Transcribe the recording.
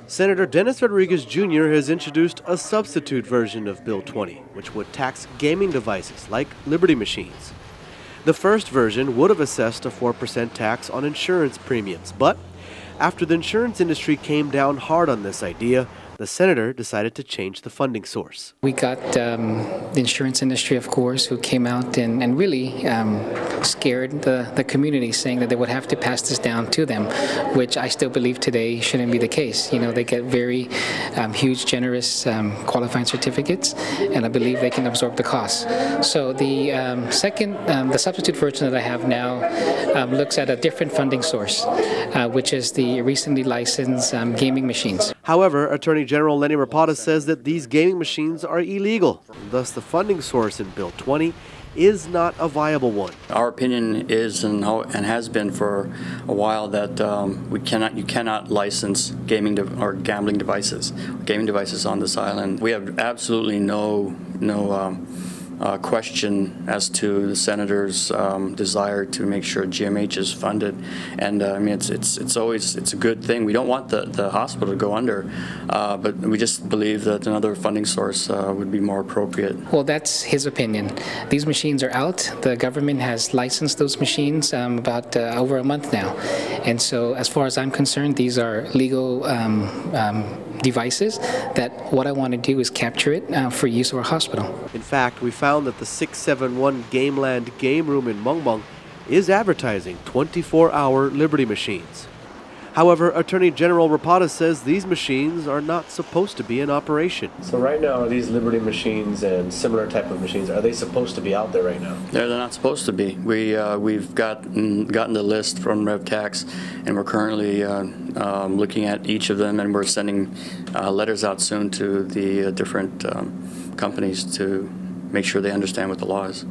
Senator Dennis Rodriguez Jr. has introduced a substitute version of Bill 20, which would tax gaming devices like Liberty machines. The first version would have assessed a 4% tax on insurance premiums, but after the insurance industry came down hard on this idea, the senator decided to change the funding source. We got the insurance industry, of course, who came out and really scared the community, saying that they would have to pass this down to them, which I still believe today shouldn't be the case. You know, they get very huge, generous qualifying certificates, and I believe they can absorb the costs. So the the substitute version that I have now looks at a different funding source, which is the recently licensed gaming machines. However, Attorney General Lenny Rapata says that these gaming machines are illegal. Thus, the funding source in Bill 20 is not a viable one. Our opinion is and has been for a while that you cannot license gaming or gambling devices, gaming devices on this island. We have absolutely no question as to the senator's desire to make sure GMH is funded, and I mean it's a good thing. We don't want the hospital to go under, but we just believe that another funding source would be more appropriate. Well, that's his opinion. These machines are out. The government has licensed those machines about over a month now, and so as far as I'm concerned, these are legal devices that what I want to do is capture it for use of our hospital. In fact, we found that the 671 Gameland Game Room in Mongmong is advertising 24-hour Liberty machines. However, Attorney General Rapata says these machines are not supposed to be in operation. So right now, are these Liberty machines and similar type of machines, are they supposed to be out there right now? They're not supposed to be. We've gotten the list from RevTax, and we're currently looking at each of them, and we're sending letters out soon to the different companies to make sure they understand what the law is.